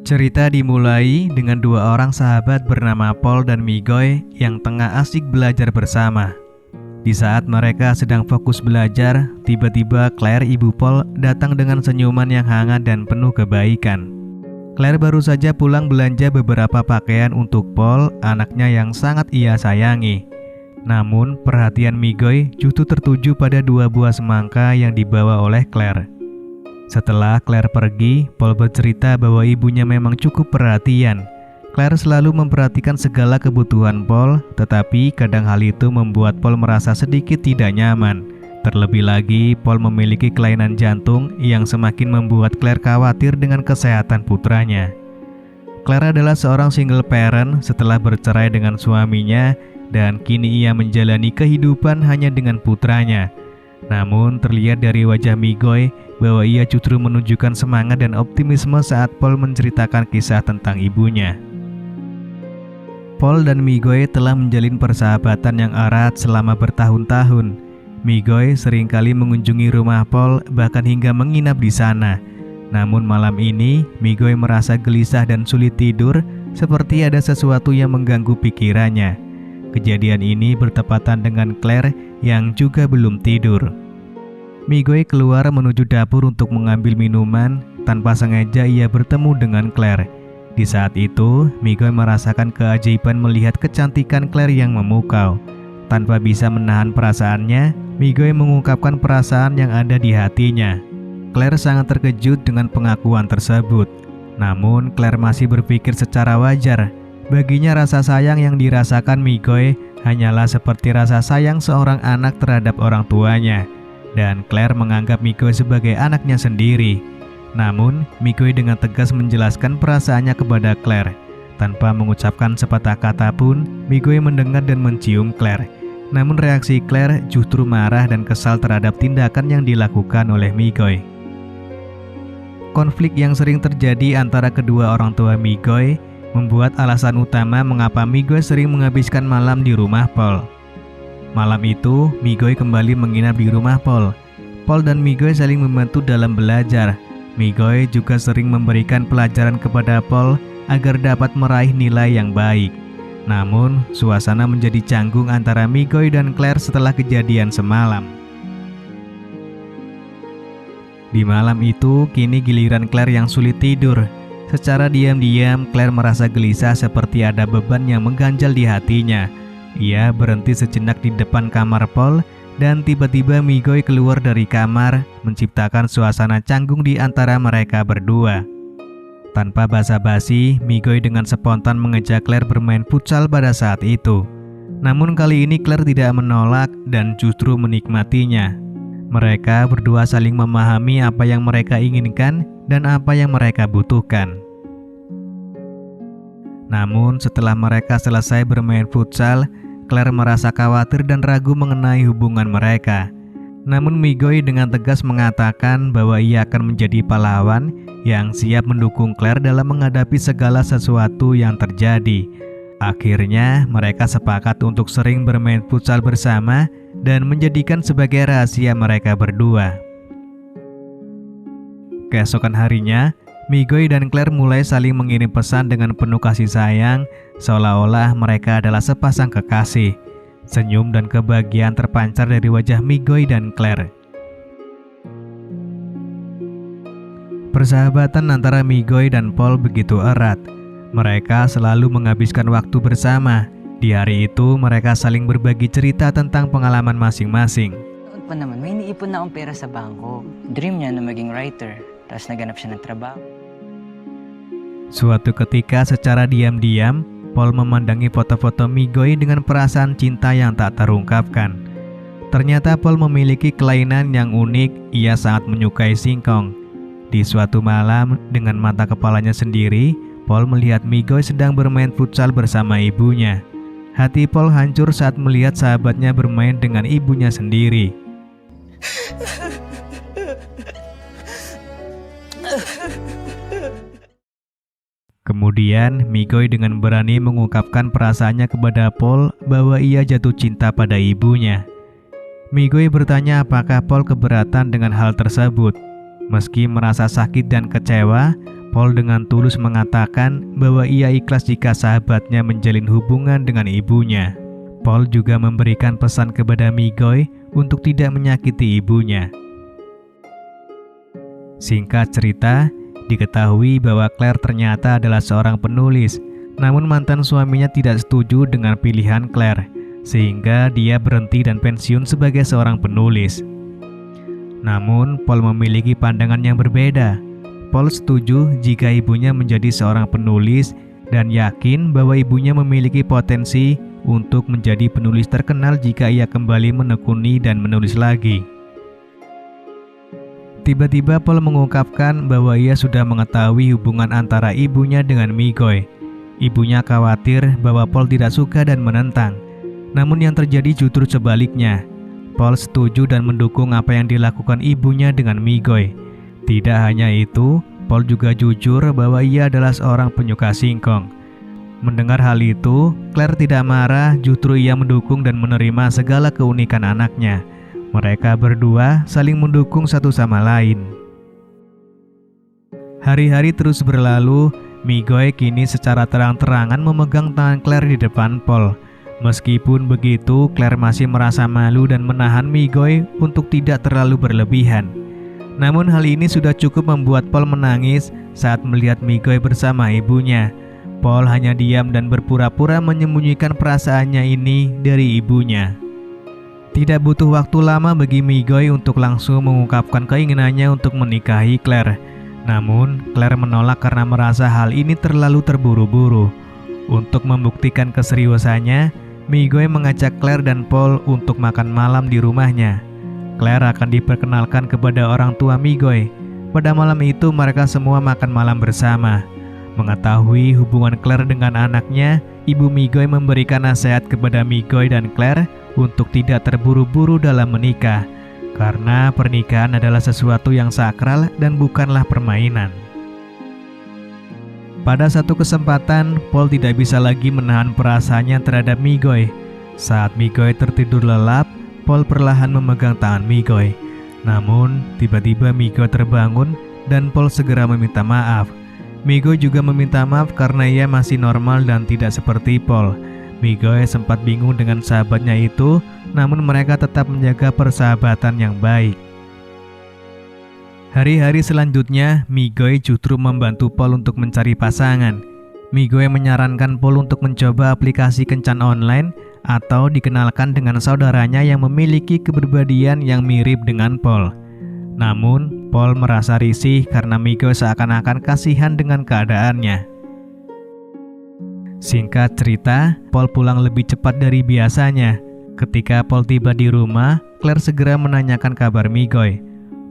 Cerita dimulai dengan dua orang sahabat bernama Paul dan Migoy yang tengah asik belajar bersama. Di saat mereka sedang fokus belajar, tiba-tiba Claire, ibu Paul, datang dengan senyuman yang hangat dan penuh kebaikan. Claire baru saja pulang belanja beberapa pakaian untuk Paul, anaknya yang sangat ia sayangi. Namun, perhatian Migoy justru tertuju pada dua buah semangka yang dibawa oleh Claire. Setelah Claire pergi, Paul bercerita bahwa ibunya memang cukup perhatian. Claire selalu memperhatikan segala kebutuhan Paul, tetapi kadang hal itu membuat Paul merasa sedikit tidak nyaman. Terlebih lagi, Paul memiliki kelainan jantung yang semakin membuat Claire khawatir dengan kesehatan putranya. Claire adalah seorang single parent setelah bercerai dengan suaminya, dan kini ia menjalani kehidupan hanya dengan putranya. Namun terlihat dari wajah Migoy bahwa ia justru menunjukkan semangat dan optimisme saat Paul menceritakan kisah tentang ibunya. Paul dan Migoy telah menjalin persahabatan yang erat selama bertahun-tahun. Migoy seringkali mengunjungi rumah Paul, bahkan hingga menginap di sana. Namun malam ini, Migoy merasa gelisah dan sulit tidur, seperti ada sesuatu yang mengganggu pikirannya. Kejadian ini bertepatan dengan Claire yang juga belum tidur. Migoy keluar menuju dapur untuk mengambil minuman. Tanpa sengaja ia bertemu dengan Claire. Di saat itu, Migoy merasakan keajaiban melihat kecantikan Claire yang memukau. Tanpa bisa menahan perasaannya, Migoy mengungkapkan perasaan yang ada di hatinya. Claire sangat terkejut dengan pengakuan tersebut. Namun, Claire masih berpikir secara wajar. Baginya rasa sayang yang dirasakan Migoy hanyalah seperti rasa sayang seorang anak terhadap orang tuanya. Dan Claire menganggap Migoy sebagai anaknya sendiri. Namun, Migoy dengan tegas menjelaskan perasaannya kepada Claire. Tanpa mengucapkan sepatah kata pun, Migoy mendengar dan mencium Claire. Namun reaksi Claire justru marah dan kesal terhadap tindakan yang dilakukan oleh Migoy. Konflik yang sering terjadi antara kedua orang tua Migoy membuat alasan utama mengapa Migoy sering menghabiskan malam di rumah Paul. Malam itu, Migoy kembali menginap di rumah Paul. Paul dan Migoy saling membantu dalam belajar. Migoy juga sering memberikan pelajaran kepada Paul agar dapat meraih nilai yang baik. Namun, suasana menjadi canggung antara Migoy dan Claire setelah kejadian semalam. Di malam itu, kini giliran Claire yang sulit tidur. Secara diam-diam, Claire merasa gelisah seperti ada beban yang mengganjal di hatinya. Ia berhenti sejenak di depan kamar Paul, dan tiba-tiba Migoy keluar dari kamar, menciptakan suasana canggung di antara mereka berdua. Tanpa basa-basi, Migoy dengan spontan mengajak Claire bermain futsal pada saat itu. Namun kali ini Claire tidak menolak dan justru menikmatinya. Mereka berdua saling memahami apa yang mereka inginkan dan apa yang mereka butuhkan. Namun setelah mereka selesai bermain futsal, Claire merasa khawatir dan ragu mengenai hubungan mereka. Namun Migoy dengan tegas mengatakan bahwa ia akan menjadi pahlawan yang siap mendukung Claire dalam menghadapi segala sesuatu yang terjadi. Akhirnya mereka sepakat untuk sering bermain futsal bersama dan menjadikan sebagai rahasia mereka berdua. Keesokan harinya, Migoy dan Claire mulai saling mengirim pesan dengan penuh kasih sayang, seolah-olah mereka adalah sepasang kekasih. Senyum dan kebahagiaan terpancar dari wajah Migoy dan Claire. Persahabatan antara Migoy dan Paul begitu erat. Mereka selalu menghabiskan waktu bersama. Di hari itu, mereka saling berbagi cerita tentang pengalaman masing-masing. Noon pa naman, may iniipon na akong pera sa bangko. Dream niya na maging writer. Tapos naganap siya ng trabaho. Suatu ketika secara diam-diam, Paul memandangi foto-foto Migoy dengan perasaan cinta yang tak terungkapkan. Ternyata Paul memiliki kelainan yang unik, ia sangat menyukai singkong. Di suatu malam, dengan mata kepalanya sendiri, Paul melihat Migoy sedang bermain futsal bersama ibunya. Hati Paul hancur saat melihat sahabatnya bermain dengan ibunya sendiri. Kemudian, Migoy dengan berani mengungkapkan perasaannya kepada Paul bahwa ia jatuh cinta pada ibunya. Migoy bertanya apakah Paul keberatan dengan hal tersebut. Meski merasa sakit dan kecewa, Paul dengan tulus mengatakan bahwa ia ikhlas jika sahabatnya menjalin hubungan dengan ibunya. Paul juga memberikan pesan kepada Migoy untuk tidak menyakiti ibunya. Singkat cerita, diketahui bahwa Claire ternyata adalah seorang penulis, namun mantan suaminya tidak setuju dengan pilihan Claire, sehingga dia berhenti dan pensiun sebagai seorang penulis. Namun, Paul memiliki pandangan yang berbeda. Paul setuju jika ibunya menjadi seorang penulis dan yakin bahwa ibunya memiliki potensi untuk menjadi penulis terkenal jika ia kembali menekuni dan menulis lagi. Tiba-tiba Paul mengungkapkan bahwa ia sudah mengetahui hubungan antara ibunya dengan Migoy. Ibunya khawatir bahwa Paul tidak suka dan menentang. Namun yang terjadi justru sebaliknya. Paul setuju dan mendukung apa yang dilakukan ibunya dengan Migoy. Tidak hanya itu, Paul juga jujur bahwa ia adalah seorang penyuka singkong. Mendengar hal itu, Claire tidak marah, justru ia mendukung dan menerima segala keunikan anaknya. Mereka berdua saling mendukung satu sama lain. Hari-hari terus berlalu, Migoy kini secara terang-terangan memegang tangan Claire di depan Paul. Meskipun begitu, Claire masih merasa malu dan menahan Migoy untuk tidak terlalu berlebihan. Namun hal ini sudah cukup membuat Paul menangis saat melihat Migoy bersama ibunya. Paul hanya diam dan berpura-pura menyembunyikan perasaannya ini dari ibunya. Tidak butuh waktu lama bagi Migoy untuk langsung mengungkapkan keinginannya untuk menikahi Claire. Namun, Claire menolak karena merasa hal ini terlalu terburu-buru. Untuk membuktikan keseriusannya, Migoy mengajak Claire dan Paul untuk makan malam di rumahnya. Claire akan diperkenalkan kepada orang tua Migoy. Pada malam itu mereka semua makan malam bersama. Mengetahui hubungan Claire dengan anaknya, ibu Migoy memberikan nasihat kepada Migoy dan Claire untuk tidak terburu-buru dalam menikah, karena pernikahan adalah sesuatu yang sakral dan bukanlah permainan. Pada satu kesempatan, Paul tidak bisa lagi menahan perasaannya terhadap Migoy. Saat Migoy tertidur lelap, Paul perlahan memegang tangan Migoy. Namun, tiba-tiba Migoy terbangun dan Paul segera meminta maaf. Migoy juga meminta maaf karena ia masih normal dan tidak seperti Paul. Migoy sempat bingung dengan sahabatnya itu, namun mereka tetap menjaga persahabatan yang baik. Hari-hari selanjutnya, Migoy justru membantu Paul untuk mencari pasangan. Migoy menyarankan Paul untuk mencoba aplikasi kencan online atau dikenalkan dengan saudaranya yang memiliki kepribadian yang mirip dengan Paul. Namun, Paul merasa risih karena Migoy seakan-akan kasihan dengan keadaannya. Singkat cerita, Paul pulang lebih cepat dari biasanya. Ketika Paul tiba di rumah, Claire segera menanyakan kabar Migoy.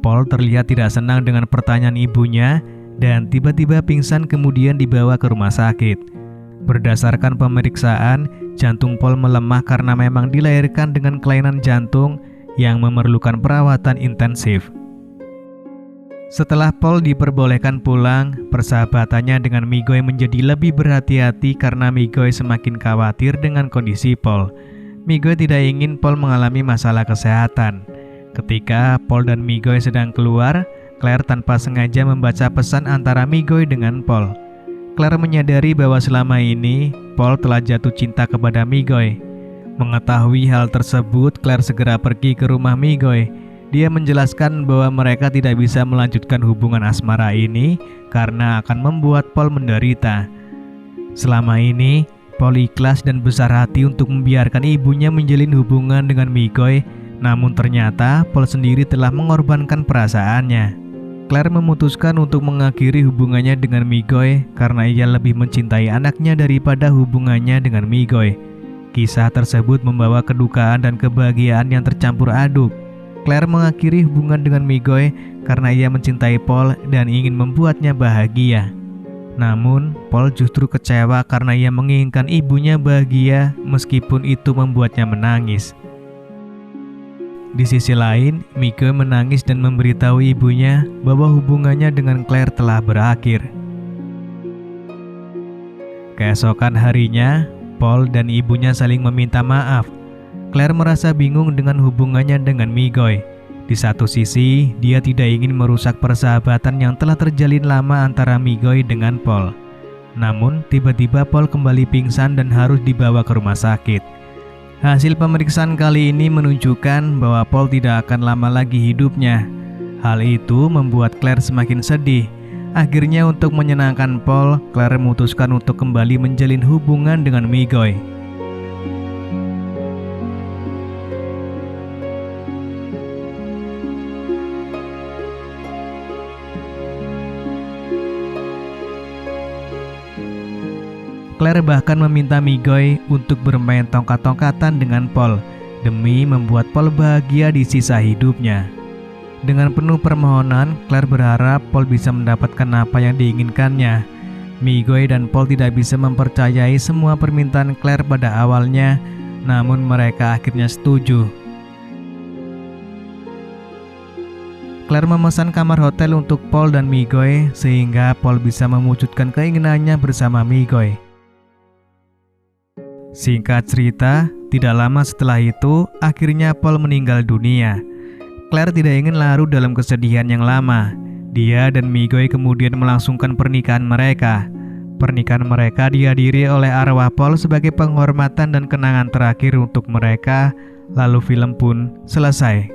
Paul terlihat tidak senang dengan pertanyaan ibunya dan tiba-tiba pingsan kemudian dibawa ke rumah sakit. Berdasarkan pemeriksaan, jantung Paul melemah karena memang dilahirkan dengan kelainan jantung yang memerlukan perawatan intensif. Setelah Paul diperbolehkan pulang, persahabatannya dengan Migoy menjadi lebih berhati-hati karena Migoy semakin khawatir dengan kondisi Paul. Migoy tidak ingin Paul mengalami masalah kesehatan. Ketika Paul dan Migoy sedang keluar, Claire tanpa sengaja membaca pesan antara Migoy dengan Paul. Claire menyadari bahwa selama ini Paul telah jatuh cinta kepada Migoy. Mengetahui hal tersebut, Claire segera pergi ke rumah Migoy. Dia menjelaskan bahwa mereka tidak bisa melanjutkan hubungan asmara ini karena akan membuat Paul menderita. Selama ini, Paul ikhlas dan besar hati untuk membiarkan ibunya menjalin hubungan dengan Migoy, namun ternyata Paul sendiri telah mengorbankan perasaannya. Claire memutuskan untuk mengakhiri hubungannya dengan Migoy karena ia lebih mencintai anaknya daripada hubungannya dengan Migoy. Kisah tersebut membawa kedukaan dan kebahagiaan yang tercampur aduk. Claire mengakhiri hubungan dengan Migoy karena ia mencintai Paul dan ingin membuatnya bahagia. Namun, Paul justru kecewa karena ia menginginkan ibunya bahagia meskipun itu membuatnya menangis. Di sisi lain, Migoy menangis dan memberitahu ibunya bahwa hubungannya dengan Claire telah berakhir. Keesokan harinya, Paul dan ibunya saling meminta maaf. Claire merasa bingung dengan hubungannya dengan Migoy. Di satu sisi, dia tidak ingin merusak persahabatan yang telah terjalin lama antara Migoy dengan Paul. Namun, tiba-tiba Paul kembali pingsan dan harus dibawa ke rumah sakit. Hasil pemeriksaan kali ini menunjukkan bahwa Paul tidak akan lama lagi hidupnya. Hal itu membuat Claire semakin sedih. Akhirnya untuk menyenangkan Paul, Claire memutuskan untuk kembali menjalin hubungan dengan Migoy. Claire bahkan meminta Migoy untuk bermain tongkat-tongkatan dengan Paul demi membuat Paul bahagia di sisa hidupnya. Dengan penuh permohonan, Claire berharap Paul bisa mendapatkan apa yang diinginkannya. Migoy dan Paul tidak bisa mempercayai semua permintaan Claire pada awalnya, namun mereka akhirnya setuju. Claire memesan kamar hotel untuk Paul dan Migoy sehingga Paul bisa mewujudkan keinginannya bersama Migoy. Singkat cerita, tidak lama setelah itu, akhirnya Paul meninggal dunia. Claire tidak ingin larut dalam kesedihan yang lama. Dia dan Migoy kemudian melangsungkan pernikahan mereka. Pernikahan mereka dihadiri oleh arwah Paul sebagai penghormatan dan kenangan terakhir untuk mereka, lalu film pun selesai.